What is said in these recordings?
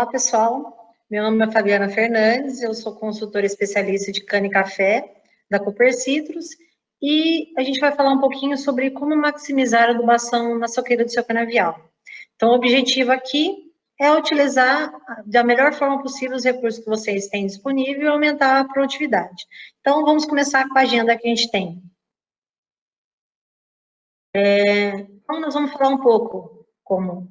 Olá, pessoal. Meu nome é Fabiana Fernandes, eu sou consultora especialista de cana e café da Cooper Citrus e a gente vai falar um pouquinho sobre como maximizar a adubação na soqueira do seu canavial. Então, o objetivo aqui é utilizar da melhor forma possível os recursos que vocês têm disponível e aumentar a produtividade. Então, vamos começar com a agenda que a gente tem. Então, nós vamos falar um pouco como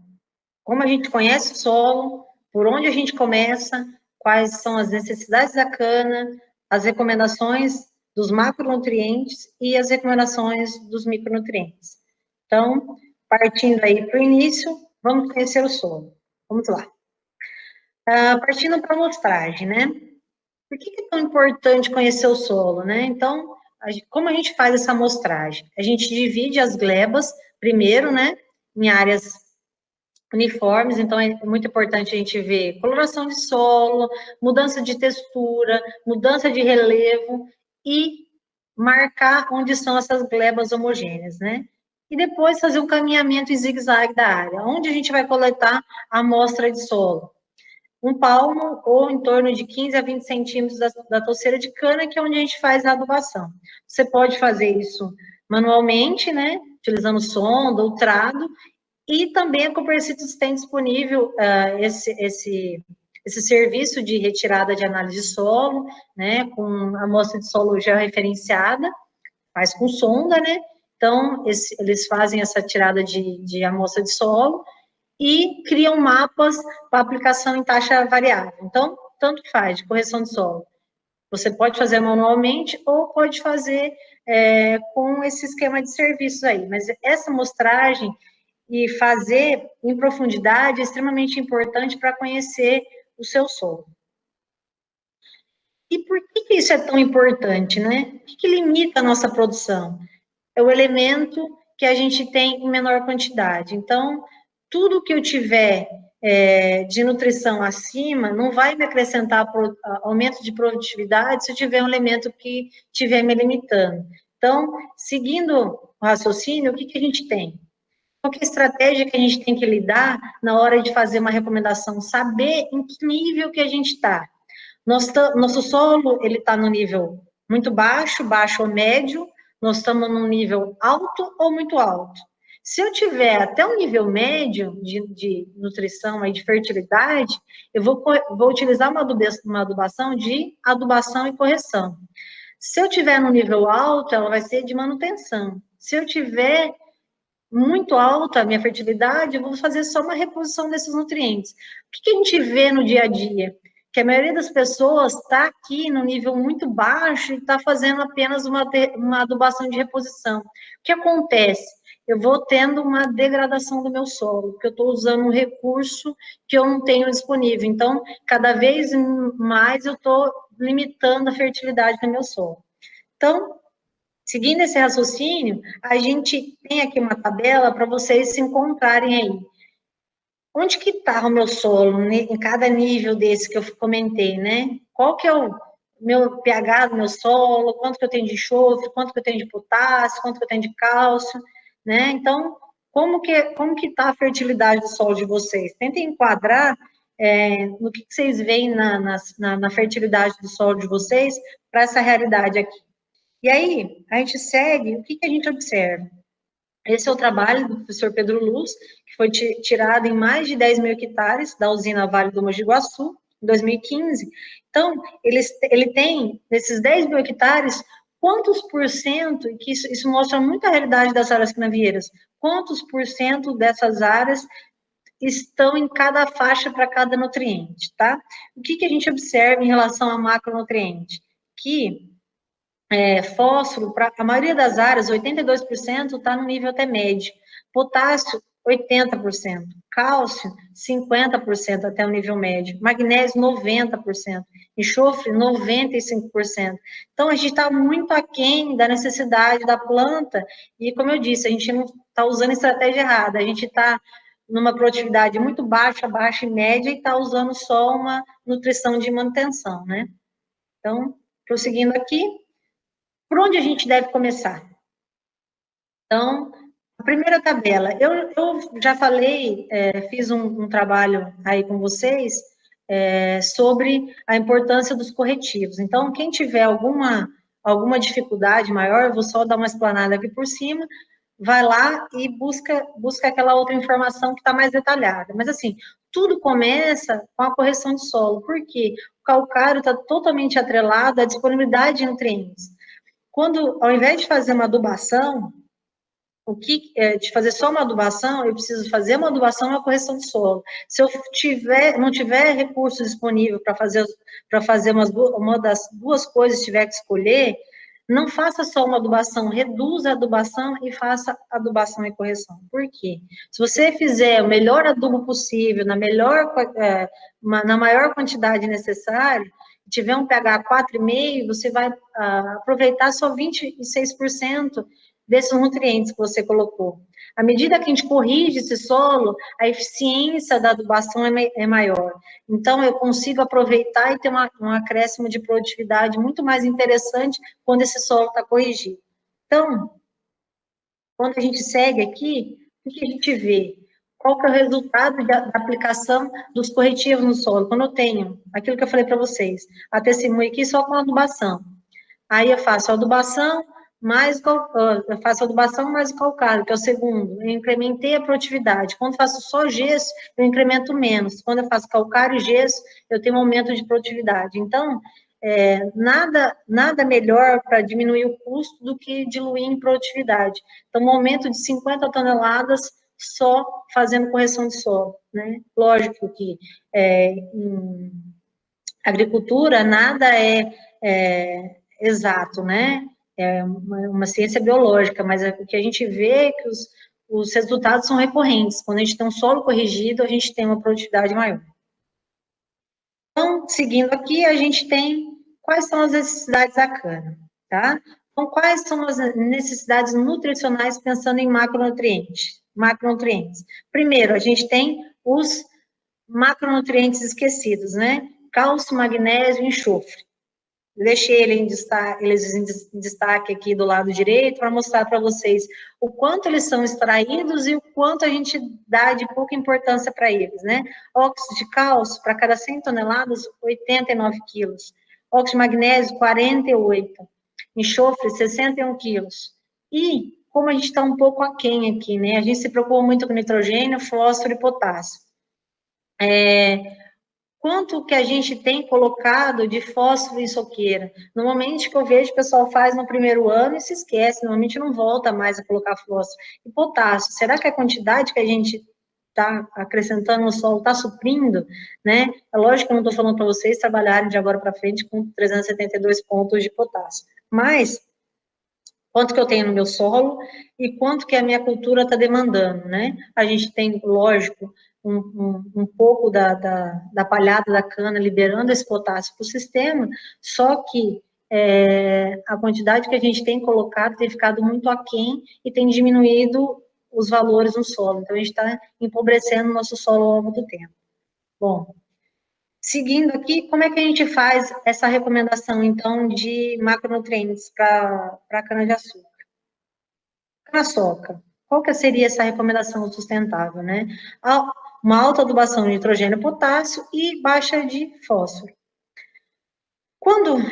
a gente conhece o solo, por onde a gente começa, quais são as necessidades da cana, as recomendações dos macronutrientes e as recomendações dos micronutrientes. Então, partindo aí para o início, vamos conhecer o solo. Vamos lá. Partindo para a amostragem, né? Por que é tão importante conhecer o solo, né? Então, como a gente faz essa amostragem? A gente divide as glebas, primeiro, né, em áreas uniformes, então é muito importante a gente ver coloração de solo, mudança de textura, mudança de relevo e marcar onde são essas glebas homogêneas, né? E depois fazer um caminhamento em zigue-zague da área, onde a gente vai coletar a amostra de solo. Um palmo ou em torno de 15 a 20 centímetros da touceira de cana, que é onde a gente faz a adubação. Você pode fazer isso manualmente, né? Utilizando sonda ou trado, e também a Cooper Citrus tem disponível esse serviço de retirada de análise de solo, né, com amostra de solo já referenciada, faz com sonda, né, então eles fazem essa tirada de amostra de solo e criam mapas para aplicação em taxa variável. Então, tanto faz, de correção de solo. Você pode fazer manualmente ou pode fazer com esse esquema de serviços aí, mas essa amostragem e fazer em profundidade é extremamente importante para conhecer o seu solo. E por que isso é tão importante, né? O que limita a nossa produção? É o elemento que a gente tem em menor quantidade. Então, tudo que eu tiver de nutrição acima não vai me acrescentar aumento de produtividade se eu tiver um elemento que estiver me limitando. Então, seguindo o raciocínio, o que a gente tem? Qual que é a estratégia que a gente tem que lidar na hora de fazer uma recomendação? Saber em que nível que a gente está. Nosso solo, ele está no nível muito baixo, baixo ou médio, nós estamos num nível alto ou muito alto. Se eu tiver até um nível médio de nutrição e de fertilidade, eu vou utilizar uma adubação de adubação e correção. Se eu tiver no nível alto, ela vai ser de manutenção. Se eu tiver muito alta a minha fertilidade, eu vou fazer só uma reposição desses nutrientes. O que a gente vê no dia a dia? Que a maioria das pessoas está aqui no nível muito baixo e está fazendo apenas uma adubação de reposição. O que acontece? Eu vou tendo uma degradação do meu solo, porque eu estou usando um recurso que eu não tenho disponível. Então, cada vez mais eu estou limitando a fertilidade do meu solo. Então, seguindo esse raciocínio, a gente tem aqui uma tabela para vocês se encontrarem aí. Onde que está o meu solo, em cada nível desse que eu comentei, né? Qual que é o meu pH do meu solo, quanto que eu tenho de enxofre, quanto que eu tenho de potássio, quanto que eu tenho de cálcio, né? Então, como que está a fertilidade do solo de vocês? Tentem enquadrar no que vocês veem na fertilidade do solo de vocês para essa realidade aqui. E aí, a gente segue, o que a gente observa? Esse é o trabalho do professor Pedro Luz, que foi tirado em mais de 10 mil hectares da usina Vale do Mogi Guaçu, em 2015. Então, ele tem, nesses 10 mil hectares, quantos por cento, e que isso mostra muito a realidade das áreas canavieiras, quantos por cento dessas áreas estão em cada faixa para cada nutriente, tá? O que a gente observa em relação a macronutriente? Que fósforo, para a maioria das áreas, 82% está no nível até médio. Potássio, 80%. Cálcio, 50% até o nível médio. Magnésio, 90%. Enxofre, 95%. Então, a gente está muito aquém da necessidade da planta e, como eu disse, a gente não está usando estratégia errada. A gente está numa produtividade muito baixa, baixa e média e está usando só uma nutrição de manutenção, né? Então, prosseguindo aqui, por onde a gente deve começar? Então, a primeira tabela, eu já falei, fiz um trabalho aí com vocês, sobre a importância dos corretivos. Então, quem tiver alguma dificuldade maior, eu vou só dar uma explanada aqui por cima, vai lá e busca aquela outra informação que está mais detalhada. Mas, assim, tudo começa com a correção de solo, porque o calcário está totalmente atrelado à disponibilidade de nutrientes. Quando, ao invés de fazer uma adubação, de fazer só uma adubação, eu preciso fazer uma adubação e uma correção de solo. Se eu não tiver recurso disponível para fazer uma das duas coisas, tiver que escolher, não faça só uma adubação, reduza a adubação e faça adubação e correção. Por quê? Se você fizer o melhor adubo possível, na maior quantidade necessária, tiver um pH 4,5, você vai aproveitar só 26% desses nutrientes que você colocou. À medida que a gente corrige esse solo, a eficiência da adubação é maior. Então, eu consigo aproveitar e ter um acréscimo de produtividade muito mais interessante quando esse solo está corrigido. Então, quando a gente segue aqui, o que a gente vê? Qual que é o resultado da aplicação dos corretivos no solo? Quando eu tenho aquilo que eu falei para vocês, a testemunha aqui só com adubação. Aí eu faço a adubação, eu faço adubação mais o calcário, que é o segundo. Eu incrementei a produtividade. Quando faço só gesso, eu incremento menos. Quando eu faço calcário e gesso, eu tenho um aumento de produtividade. Então, nada melhor para diminuir o custo do que diluir em produtividade. Então, um aumento de 50 toneladas só fazendo correção de solo, né? Lógico que em agricultura nada é exato, né? É uma ciência biológica, mas o que a gente vê é que os resultados são recorrentes. Quando a gente tem um solo corrigido, a gente tem uma produtividade maior. Então, seguindo aqui, a gente tem quais são as necessidades da cana, tá? Então, quais são as necessidades nutricionais pensando em macronutrientes? Primeiro, a gente tem os macronutrientes esquecidos, né? Cálcio, magnésio e enxofre. Deixei eles em destaque aqui do lado direito para mostrar para vocês o quanto eles são extraídos e o quanto a gente dá de pouca importância para eles, né? Óxido de cálcio, para cada 100 toneladas, 89 quilos. Óxido de magnésio, 48. Enxofre, 61 quilos. E, como a gente está um pouco aquém aqui, né? A gente se preocupa muito com nitrogênio, fósforo e potássio. Quanto que a gente tem colocado de fósforo em soqueira? Normalmente, que eu vejo, o pessoal faz no primeiro ano e se esquece, normalmente não volta mais a colocar fósforo. E potássio, será que a quantidade que a gente está acrescentando no solo está suprindo, né? É lógico que eu não estou falando para vocês trabalharem de agora para frente com 372 pontos de potássio, mas quanto que eu tenho no meu solo e quanto que a minha cultura está demandando, né? A gente tem, lógico, um pouco da palhada da cana liberando esse potássio para o sistema, só que a quantidade que a gente tem colocado tem ficado muito aquém e tem diminuído os valores no solo. Então, a gente está empobrecendo o nosso solo ao longo do tempo. Bom, seguindo aqui, como é que a gente faz essa recomendação, então, de macronutrientes para a cana-de-açúcar? Cana-soca. Qual que seria essa recomendação sustentável, né? Uma alta adubação de nitrogênio e potássio e baixa de fósforo.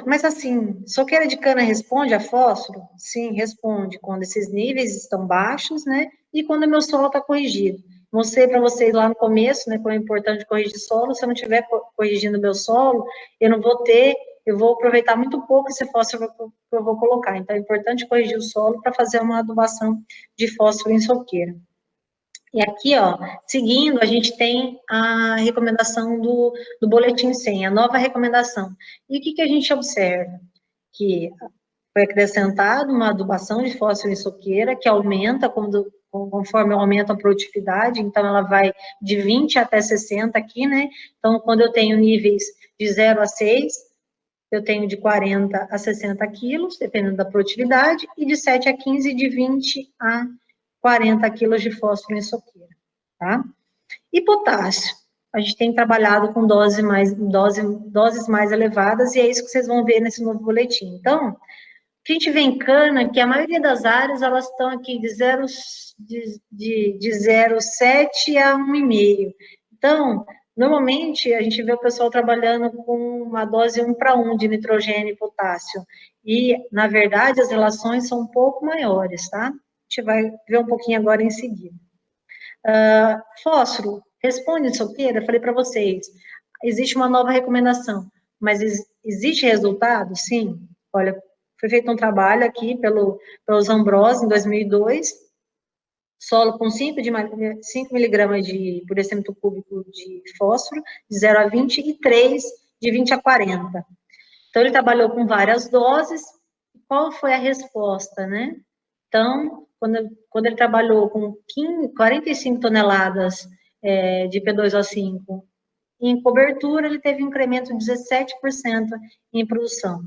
Mas assim, soqueira de cana responde a fósforo? Sim, responde, quando esses níveis estão baixos, né? E quando o meu solo está corrigido. Mostrei para vocês lá no começo, né, como é importante corrigir solo. Se eu não estiver corrigindo o meu solo, eu vou aproveitar muito pouco esse fósforo que eu vou colocar. Então, é importante corrigir o solo para fazer uma adubação de fósforo em soqueira. E aqui, ó, seguindo, a gente tem a recomendação do Boletim 100, a nova recomendação. E o que a gente observa? Que foi acrescentado uma adubação de fósforo em soqueira, que aumenta conforme aumenta a produtividade, então ela vai de 20 até 60 aqui, né? Então, quando eu tenho níveis de 0 a 6, eu tenho de 40 a 60 quilos, dependendo da produtividade, e de 7 a 15, de 20 a 40 quilos de fósforo em soqueira, tá? E potássio? A gente tem trabalhado com doses mais elevadas, e é isso que vocês vão ver nesse novo boletim. Então, a gente vê em cana que a maioria das áreas, elas estão aqui de 0,7 a 1,5. Então, Normalmente, a gente vê o pessoal trabalhando com uma dose 1:1 de nitrogênio e potássio, e, na verdade, as relações são um pouco maiores, tá? A gente vai ver um pouquinho agora em seguida. Fósforo, responde soqueira, falei para vocês, existe uma nova recomendação, mas existe resultado? Sim. Olha, foi feito um trabalho aqui pelos Ambrose, em 2002, solo com 5 miligramas por decímetro cúbico de fósforo, de 0 a 20, e 3 de 20 a 40. Então, ele trabalhou com várias doses. Qual foi a resposta, né? Então, quando ele trabalhou com 45 toneladas de P2O5 em cobertura, ele teve um incremento de 17% em produção.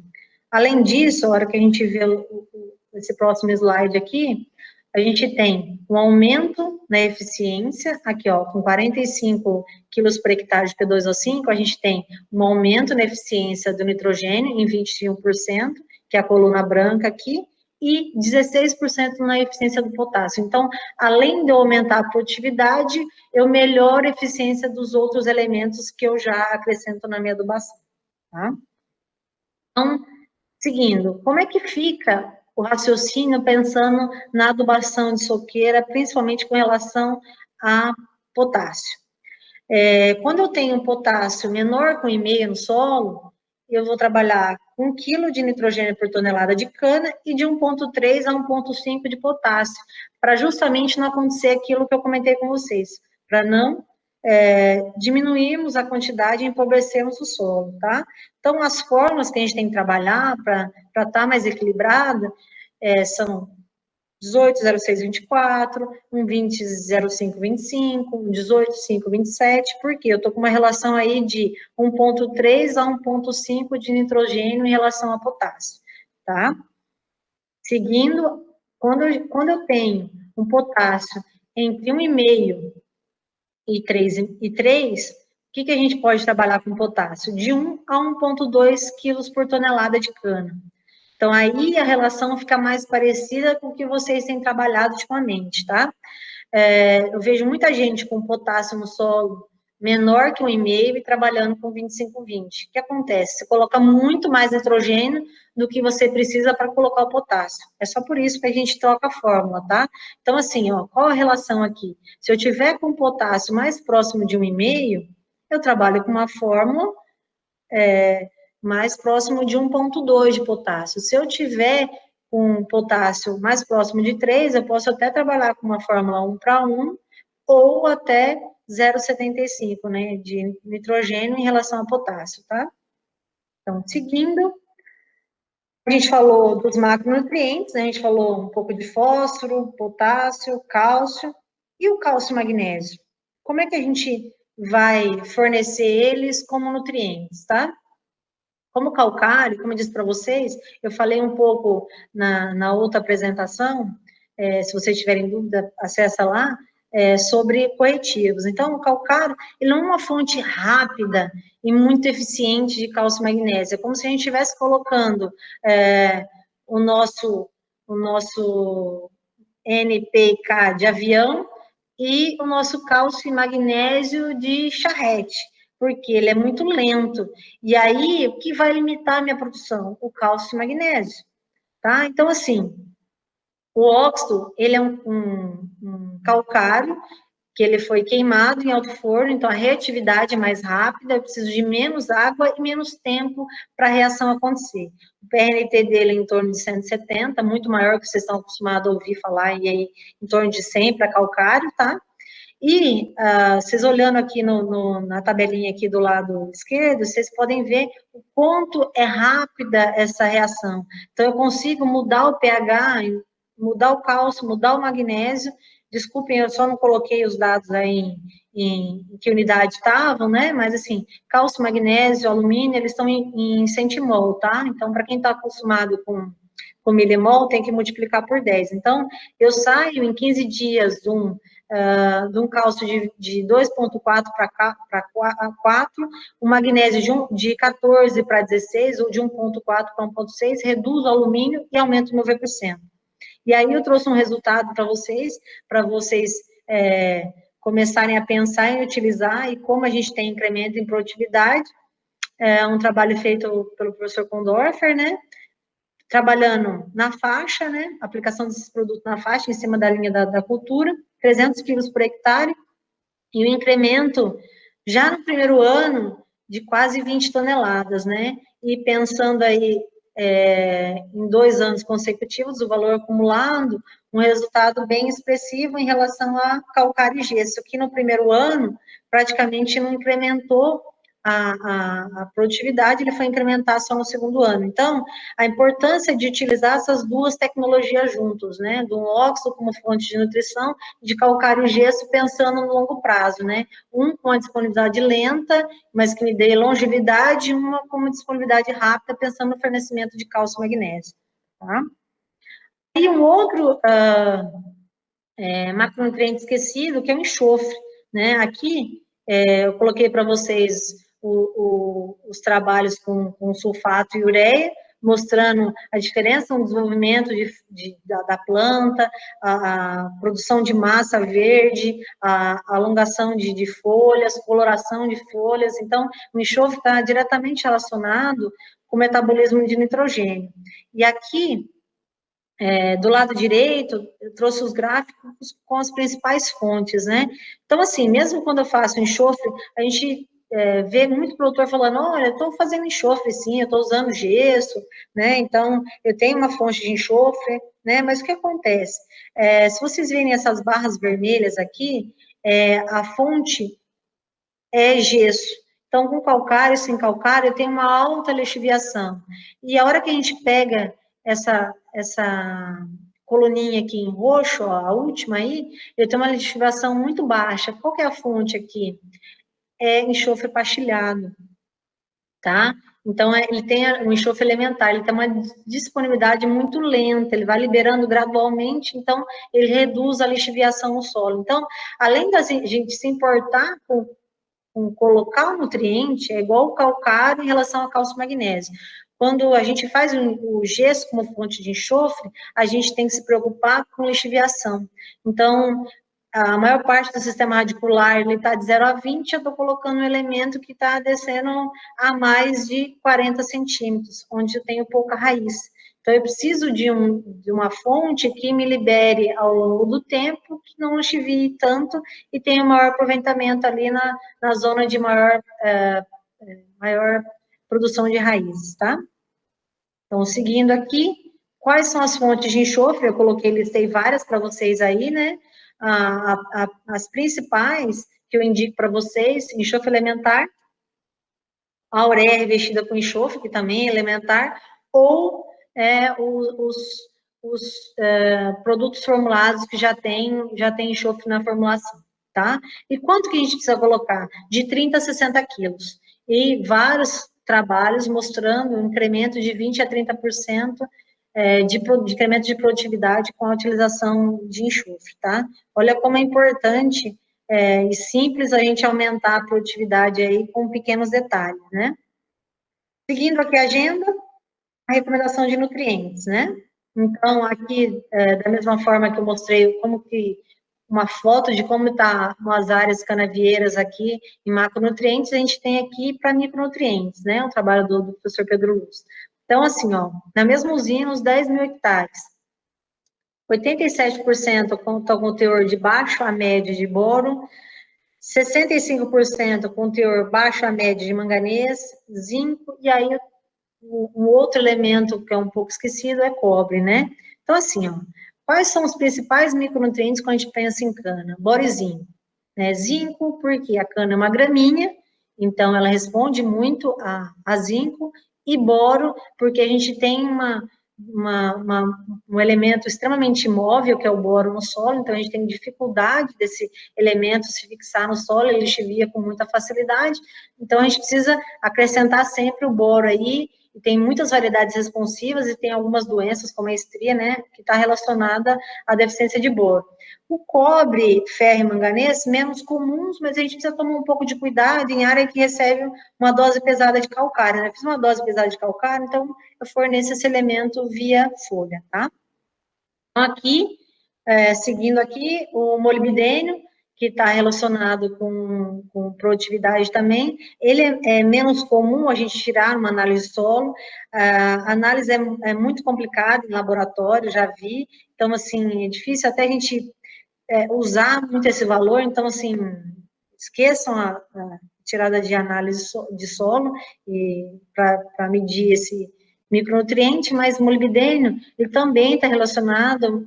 Além disso, a hora que a gente vê esse próximo slide aqui, a gente tem um aumento na eficiência, aqui, ó, com 45 quilos por hectare de P2O5, a gente tem um aumento na eficiência do nitrogênio em 21%, que é a coluna branca aqui, e 16% na eficiência do potássio. Então, além de eu aumentar a produtividade, eu melhoro a eficiência dos outros elementos que eu já acrescento na minha adubação, tá? Então, seguindo, como é que fica o raciocínio pensando na adubação de soqueira, principalmente com relação a potássio? Quando eu tenho um potássio menor que 1,5 no solo, eu vou trabalhar com 1 quilo de nitrogênio por tonelada de cana e de 1,3 a 1,5 de potássio, para justamente não acontecer aquilo que eu comentei com vocês, para não diminuirmos a quantidade e empobrecermos o solo, tá? Então, as fórmulas que a gente tem que trabalhar para estar mais equilibrada são 18,06,24, um 20,05,25, um 18,5,27, porque eu estou com uma relação aí de 1,3 a 1,5 de nitrogênio em relação a potássio, tá? Seguindo, quando eu tenho um potássio entre 1,5 e 3, o que a gente pode trabalhar com potássio? De 1 a 1,2 quilos por tonelada de cana. Então, aí a relação fica mais parecida com o que vocês têm trabalhado ultimamente, tá? Eu vejo muita gente com potássio no solo menor que 1,5 e trabalhando com 25,20. O que acontece? Você coloca muito mais nitrogênio do que você precisa para colocar o potássio. É só por isso que a gente troca a fórmula, tá? Então, assim, ó, qual a relação aqui? Se eu tiver com potássio mais próximo de 1,5, eu trabalho com uma fórmula mais próximo de 1,2 de potássio. Se eu tiver com potássio mais próximo de 3, eu posso até trabalhar com uma fórmula 1:1 ou até 0,75, né, de nitrogênio em relação a potássio, tá? Então, seguindo, a gente falou dos macronutrientes, né, a gente falou um pouco de fósforo, potássio, cálcio e o cálcio e magnésio. Como é que a gente vai fornecer eles como nutrientes, tá? Como calcário, como eu disse para vocês, eu falei um pouco na outra apresentação, se vocês tiverem dúvida, acessa lá, sobre corretivos. Então, o calcário, ele não é uma fonte rápida e muito eficiente de cálcio e magnésio, é como se a gente estivesse colocando o nosso NPK de avião e o nosso cálcio e magnésio de charrete, porque ele é muito lento. E aí, o que vai limitar a minha produção? O cálcio e magnésio, tá? Então, assim, o óxido, ele é um calcário que ele foi queimado em alto forno, então a reatividade é mais rápida, eu preciso de menos água e menos tempo para a reação acontecer. O PRNT dele é em torno de 170, muito maior que vocês estão acostumados a ouvir falar, e aí em torno de 100 para calcário, tá? E vocês olhando aqui na tabelinha aqui do lado esquerdo, vocês podem ver o quanto é rápida essa reação. Então, eu consigo mudar o pH, mudar o cálcio, mudar o magnésio. Desculpem, eu só não coloquei os dados aí em que unidade estavam, né? Mas, assim, cálcio, magnésio, alumínio, eles estão em centimol, tá? Então, para quem está acostumado com milimol, tem que multiplicar por 10. Então, eu saio em 15 dias de um cálcio de 2,4 para 4, o magnésio de 14 para 16, ou de 1,4 para 1,6, reduz o alumínio e aumenta o meu V%. E aí eu trouxe um resultado para vocês começarem a pensar em utilizar e como a gente tem incremento em produtividade. É um trabalho feito pelo professor Kondorfer, né? Trabalhando na faixa, né? Aplicação desses produtos na faixa, em cima da linha da cultura, 300 quilos por hectare, e o incremento já no primeiro ano de quase 20 toneladas, né? E pensando aí em 2 anos consecutivos, o valor acumulado, um resultado bem expressivo em relação a calcário e gesso, que no primeiro ano praticamente não incrementou a produtividade, ele foi incrementar só no segundo ano. Então, a importância de utilizar essas duas tecnologias juntos, né? Do óxido como fonte de nutrição, de calcário e gesso, pensando no longo prazo, né? Um com a disponibilidade lenta, mas que me dê longevidade, e uma com uma disponibilidade rápida, pensando no fornecimento de cálcio e magnésio, tá? E um outro macronutriente esquecido, que é o enxofre, né? Aqui, eu coloquei para vocês os trabalhos com sulfato e ureia, mostrando a diferença no desenvolvimento da planta, a produção de massa verde, a alongação de folhas, coloração de folhas. Então, o enxofre está diretamente relacionado com o metabolismo de nitrogênio. E aqui, do lado direito, eu trouxe os gráficos com as principais fontes, né? Então, assim, mesmo quando eu faço enxofre, a gente vê muito produtor falando, olha, eu estou fazendo enxofre, sim, eu estou usando gesso, né? Então, eu tenho uma fonte de enxofre, né? Mas o que acontece? Se vocês verem essas barras vermelhas aqui, a fonte é gesso. Então, com calcário, sem calcário, eu tenho uma alta lixiviação. E a hora que a gente pega essa coluninha aqui em roxo, ó, a última aí, eu tenho uma lixiviação muito baixa. Qual que é a fonte aqui? É enxofre pastilhado, tá? Então, ele tem um enxofre elementar, ele tem uma disponibilidade muito lenta, ele vai liberando gradualmente, então, ele reduz a lixiviação no solo. Então, além da gente se importar com colocar o nutriente, é igual o calcário em relação ao cálcio e magnésio. Quando a gente faz o gesso como fonte de enxofre, a gente tem que se preocupar com lixiviação. Então, a maior parte do sistema radicular ele está de 0 a 20, eu estou colocando um elemento que está descendo a mais de 40 centímetros, onde eu tenho pouca raiz. Então, eu preciso de uma fonte que me libere ao longo do tempo, que não lixivie tanto e tenha um maior aproveitamento ali na zona de maior produção de raízes, tá? Então, seguindo aqui, quais são as fontes de enxofre? Eu coloquei, listei várias para vocês aí, né? As principais que eu indico para vocês, enxofre elementar, a ureia revestida com enxofre, que também é elementar, ou os produtos formulados que já tem enxofre na formulação, tá? E quanto que a gente precisa colocar? De 30 a 60 quilos. E vários trabalhos mostrando um incremento de 20 a 30% de incremento de produtividade com a utilização de enxofre, tá? Olha como é importante e simples a gente aumentar a produtividade aí com pequenos detalhes, né? Seguindo aqui a agenda, a recomendação de nutrientes, né? Então, aqui, da mesma forma que eu mostrei como que uma foto de como está as áreas canavieiras aqui em macronutrientes, a gente tem aqui para micronutrientes, né? O trabalho do professor Pedro Luz. Então, assim, ó, na mesma usina, os 10 mil hectares, 87% estão com teor de baixo a médio de boro, 65% com teor baixo a médio de manganês, zinco, e aí um outro elemento que é um pouco esquecido é cobre, né? Então, assim, ó, quais são os principais micronutrientes quando a gente pensa em cana? Boro e zinco. Né? Zinco, porque a cana é uma gramínea, então ela responde muito a zinco, e boro, porque a gente tem um elemento extremamente imóvel, que é o boro no solo, então a gente tem dificuldade desse elemento se fixar no solo, ele lixivia com muita facilidade, então a gente precisa acrescentar sempre o boro aí, e tem muitas variedades responsivas e tem algumas doenças, como a estria, né, que está relacionada à deficiência de boro. O cobre, ferro e manganês, menos comuns, mas a gente precisa tomar um pouco de cuidado em área que recebe uma dose pesada de calcário, né? Eu fiz uma dose pesada de calcário, então eu forneço esse elemento via folha, tá? Então, aqui, seguindo aqui, o molibdênio, que está relacionado com produtividade também. Ele é menos comum a gente tirar uma análise de solo. A análise é muito complicada em laboratório, já vi. Então, assim, é difícil até a gente usar muito esse valor. Então, assim, esqueçam a tirada de análise de solo para medir esse micronutriente, mas molibdênio, ele também está relacionado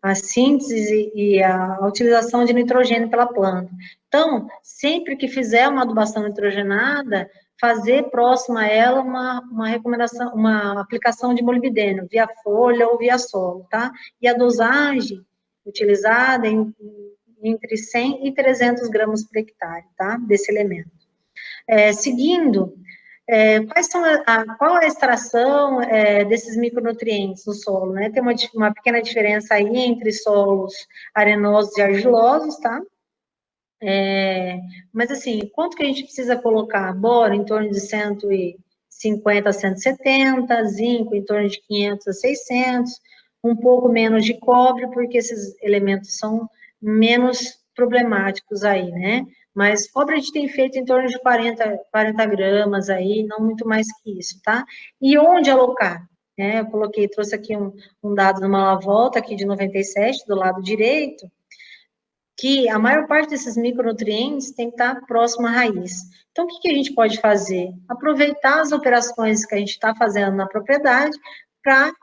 a síntese e a utilização de nitrogênio pela planta. Então, sempre que fizer uma adubação nitrogenada, fazer próximo a ela uma recomendação, uma aplicação de molibdênio, via folha ou via solo, tá? E a dosagem utilizada entre 100 e 300 gramas por hectare, tá? Desse elemento. Seguindo, qual a extração desses micronutrientes no solo, né? Tem uma pequena diferença aí entre solos arenosos e argilosos, tá? Mas assim, quanto que a gente precisa colocar? Boro em torno de 150 a 170, zinco em torno de 500 a 600, um pouco menos de cobre, porque esses elementos são menos problemáticos aí, né? Mas cobre a gente tem feito em torno de 40 gramas aí, não muito mais que isso, tá? E onde alocar? Eu trouxe aqui um dado numa volta aqui de 97, do lado direito, que a maior parte desses micronutrientes tem que estar próximo à raiz. Então, o que a gente pode fazer? Aproveitar as operações que a gente está fazendo na propriedade para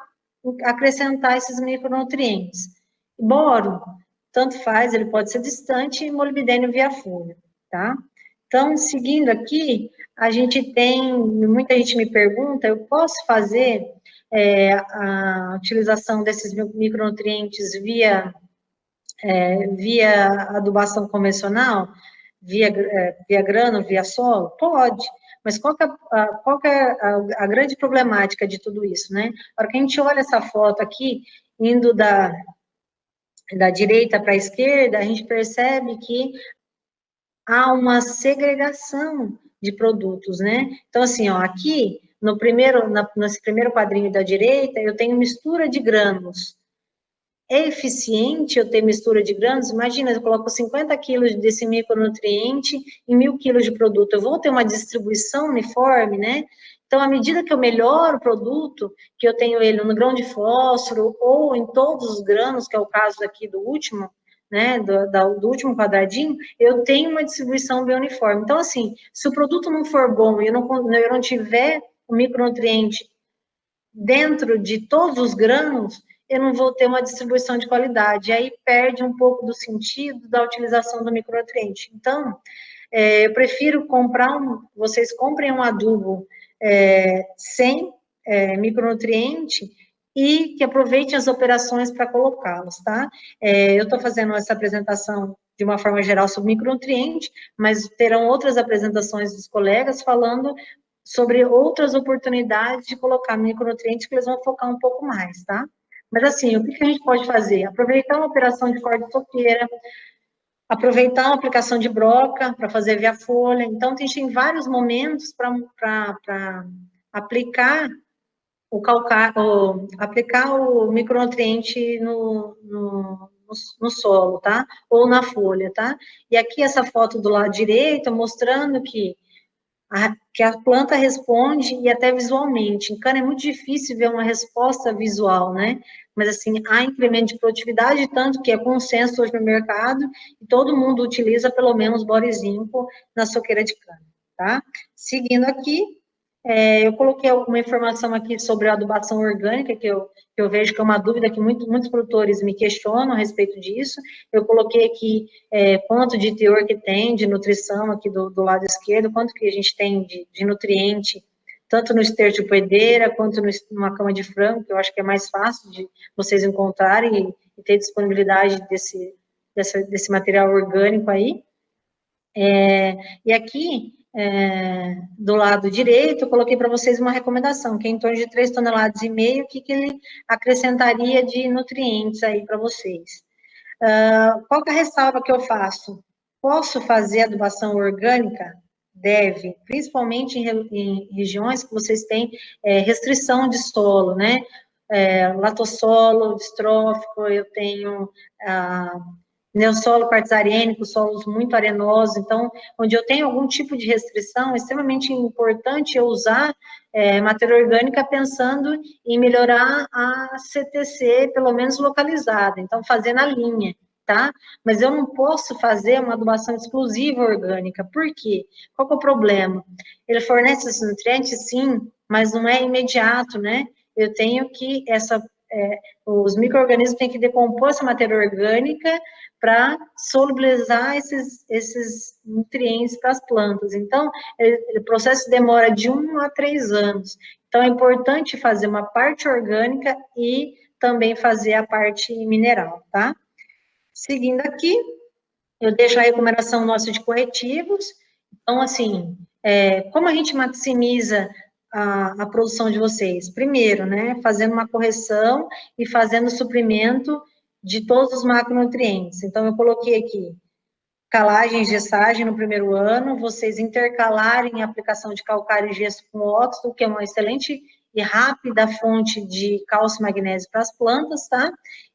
acrescentar esses micronutrientes. Boro, tanto faz, ele pode ser distante, e molibdênio via folha, tá? Então, seguindo aqui, a gente tem, muita gente me pergunta, eu posso fazer a utilização desses micronutrientes via adubação convencional, via grano, via solo? Pode, mas qual que é a grande problemática de tudo isso, né? A hora que a gente olha essa foto aqui, indo da direita para a esquerda, a gente percebe que há uma segregação de produtos, né? Então, assim, ó, aqui, nesse primeiro quadrinho da direita, eu tenho mistura de grãos. É eficiente eu ter mistura de grãos? Imagina, eu coloco 50 quilos desse micronutriente em 1.000 quilos de produto. Eu vou ter uma distribuição uniforme, né? Então, à medida que eu melhoro o produto, que eu tenho ele no grão de fósforo ou em todos os grãos, que é o caso aqui do último, né, do último quadradinho, eu tenho uma distribuição bem uniforme. Então, assim, se o produto não for bom e eu não tiver o micronutriente dentro de todos os grãos, eu não vou ter uma distribuição de qualidade. Aí perde um pouco do sentido da utilização do micronutriente. Então, eu prefiro vocês comprem um adubo sem micronutriente e que aproveitem as operações para colocá-los, tá? Eu estou fazendo essa apresentação de uma forma geral sobre micronutriente, mas terão outras apresentações dos colegas falando sobre outras oportunidades de colocar micronutrientes que eles vão focar um pouco mais, tá? Mas assim, o que a gente pode fazer? Aproveitar uma operação de corte de toqueira, aproveitar uma aplicação de broca para fazer via folha. Então, a gente tem vários momentos para aplicar aplicar o micronutriente no solo, tá? Ou na folha, tá? E aqui essa foto do lado direito mostrando que a planta responde e até visualmente. Em cana é muito difícil ver uma resposta visual, né? Mas, assim, há incremento de produtividade, tanto que é consenso hoje no mercado, e todo mundo utiliza pelo menos borizinco na soqueira de cana, tá? Seguindo aqui, eu coloquei alguma informação aqui sobre a adubação orgânica, que eu vejo que é uma dúvida que muitos produtores me questionam a respeito disso. Eu coloquei aqui quanto de teor que tem de nutrição aqui do lado esquerdo, quanto que a gente tem de nutriente, tanto no esterco de poedeira, quanto numa cama de frango, que eu acho que é mais fácil de vocês encontrarem e ter disponibilidade desse material orgânico aí. E aqui, do lado direito, eu coloquei para vocês uma recomendação, que é em torno de 3,5 toneladas, o que ele acrescentaria de nutrientes aí para vocês. Qual que é a ressalva que eu faço? Posso fazer adubação orgânica? Deve, principalmente em regiões que vocês têm restrição de solo, né? Latossolo, distrófico, eu tenho neossolo quartzariênico, solos muito arenosos, então, onde eu tenho algum tipo de restrição, é extremamente importante eu usar matéria orgânica pensando em melhorar a CTC, pelo menos localizada, então, fazer na linha, tá? Mas eu não posso fazer uma adubação exclusiva orgânica, por quê? Qual que é o problema? Ele fornece esses nutrientes, sim, mas não é imediato, né? Eu tenho que, os micro-organismos têm que decompor essa matéria orgânica para solubilizar esses nutrientes para as plantas. Então, o processo demora de 1 a 3 anos. Então, é importante fazer uma parte orgânica e também fazer a parte mineral, tá? Seguindo aqui, eu deixo a recomendação nossa de corretivos. Então, assim, como a gente maximiza a produção de vocês? Primeiro, né, fazendo uma correção e fazendo suprimento de todos os macronutrientes. Então, eu coloquei aqui calagem e gessagem no primeiro ano, vocês intercalarem a aplicação de calcário e gesso com óxido, que é uma excelente e rápida fonte de cálcio e magnésio para as plantas, tá?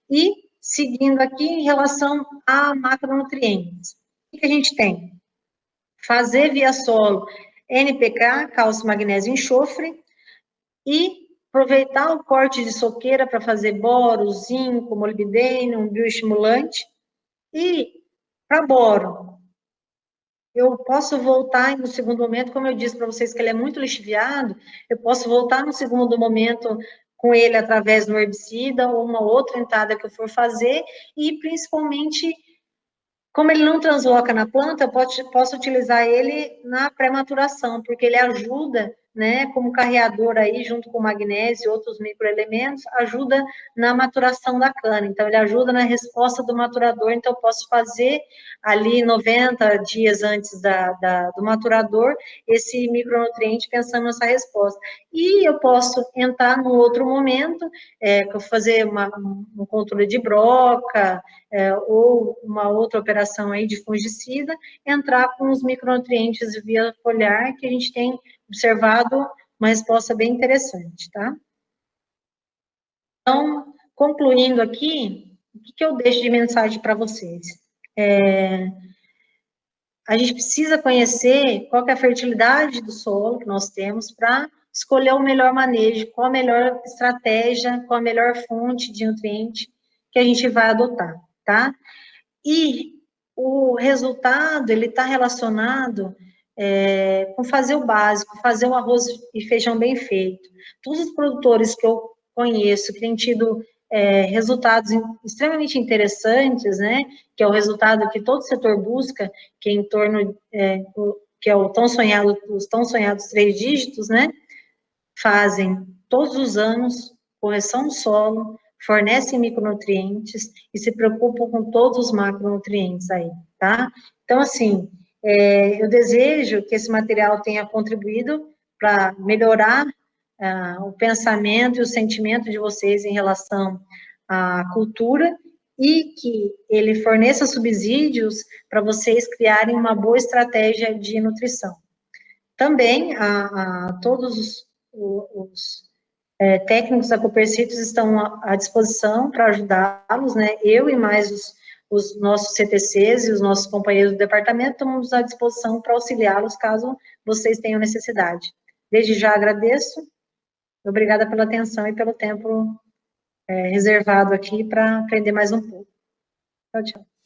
E seguindo aqui em relação a macronutrientes. O que a gente tem? Fazer via solo NPK, cálcio, magnésio e enxofre, e aproveitar o corte de soqueira para fazer boro, zinco, molibdênio, um bioestimulante. E para boro, eu posso voltar no segundo momento, como eu disse para vocês que ele é muito lixiviado, eu posso voltar no segundo momento com ele através do herbicida ou uma outra entrada que eu for fazer, e principalmente, como ele não transloca na planta, eu posso utilizar ele na pré-maturação, porque ele ajuda, né, como carreador aí, junto com magnésio e outros microelementos, ajuda na maturação da cana. Então, ele ajuda na resposta do maturador, então eu posso fazer ali 90 dias antes do maturador, esse micronutriente pensando nessa resposta. E eu posso entrar no outro momento, que eu fazer um controle de broca, ou uma outra operação aí de fungicida, entrar com os micronutrientes via foliar, que a gente tem observado uma resposta bem interessante, tá? Então, concluindo aqui, o que eu deixo de mensagem para vocês? A gente precisa conhecer qual que é a fertilidade do solo que nós temos para escolher o melhor manejo, qual a melhor estratégia, qual a melhor fonte de nutriente que a gente vai adotar, tá? E o resultado, ele está relacionado com fazer o básico, fazer o arroz e feijão bem feito. Todos os produtores que eu conheço que têm tido resultados extremamente interessantes, né, que é o resultado que todo setor busca, que é em torno, que é o tão sonhado, os tão sonhados 3 dígitos, né, fazem todos os anos correção do solo, fornecem micronutrientes e se preocupam com todos os macronutrientes aí, tá? Então, assim, eu desejo que esse material tenha contribuído para melhorar o pensamento e o sentimento de vocês em relação à cultura e que ele forneça subsídios para vocês criarem uma boa estratégia de nutrição. Também a todos os técnicos da Copercitos estão à disposição para ajudá-los, né? Eu e mais os nossos CTCs e os nossos companheiros do departamento estamos à disposição para auxiliá-los caso vocês tenham necessidade. Desde já agradeço, obrigada pela atenção e pelo tempo reservado aqui para aprender mais um pouco. Tchau, tchau.